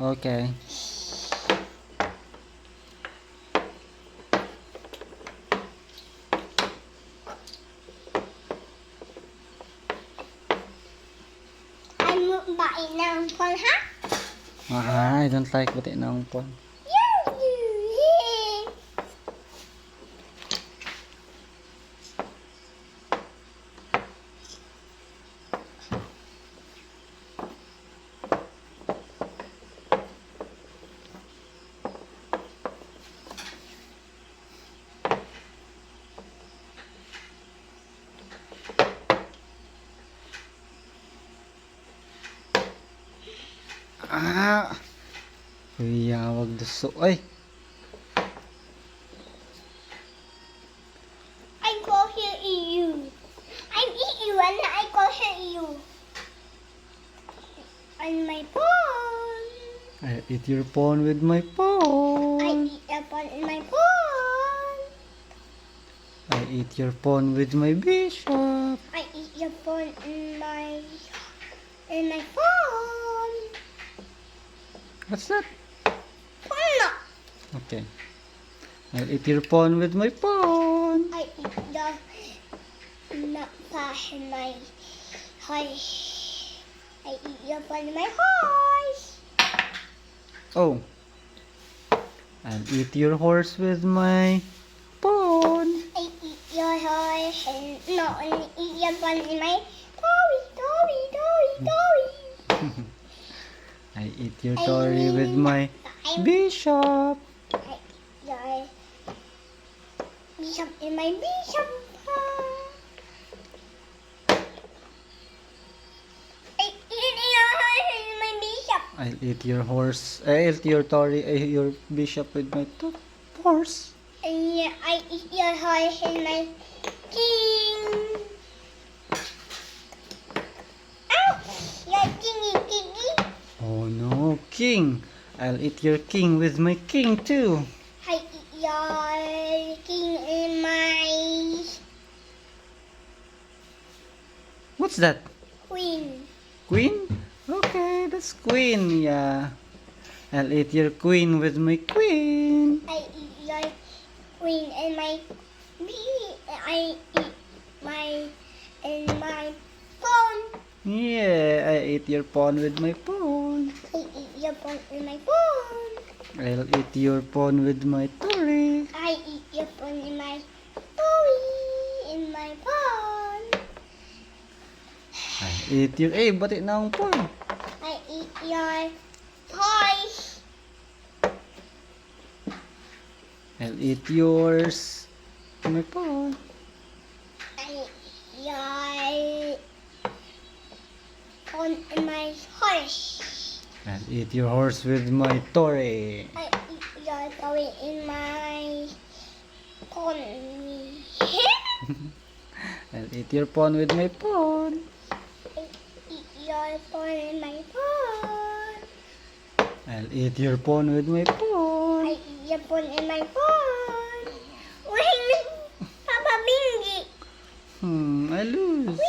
Okay. I'm buying ng phone, ha? I don't like bati na umpon. Kuya, wag duso. Ay! I call here you. I'm you and I call here you. On my phone. I eat your phone with my I phone. eat your phone in my phone. I eat your phone with my bishop. I eat your phone in my phone. What's that? Phone no. Okay. I'll eat your phone with my phone. I eat the not in my house. I eat your phone in my house. Oh. I'll eat your horse with my phone. I eat your horse and no, and eat your phone in my Tory. I eat your Tory with my bishop. I eat your bishop in my bishop. I eat your horse in my bishop. I'll eat your horse. I'll eat your Tory, your bishop with my horse. And yeah, I eat your horse in my king. Ow! Your kingy. Oh no, king. I'll eat your king with my king too. I eat your king in my What's that? queen. Queen? Okay, that's queen, yeah. I'll eat your queen with my queen. I eat your queen and my I eat my in my phone. Yeah, I eat your pawn with my pawn. I eat your phone in my phone. I'll eat your pawn with my Tory. I eat your phone in my toy in my phone. I eat your... Eh, bati na ang pawn. I eat your toys. I'll eat yours with my pawn. I eat your phone in my horse. I'll eat your horse with my Tory. I eat your toy in my pony. I'll eat your pawn with my pawn. I eat your phone in my phone. I'll eat your pawn with my pawn. I eat your phone in my phone. Wait, Papa Bingy. I lose.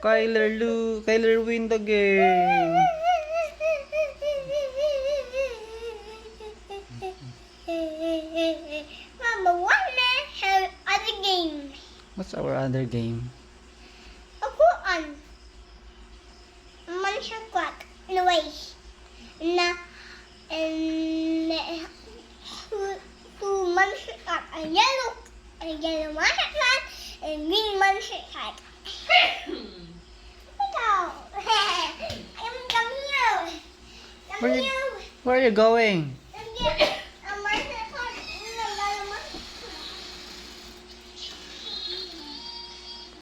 Kyler win the game. Mama, what have other game? What's our other game? Akuan. Mansya kuat. Anyways. Na and two mansya kuat. A yellow mansya kuat and green mansya kuat. Come here. Come Where you- here. Where are you going? Come here.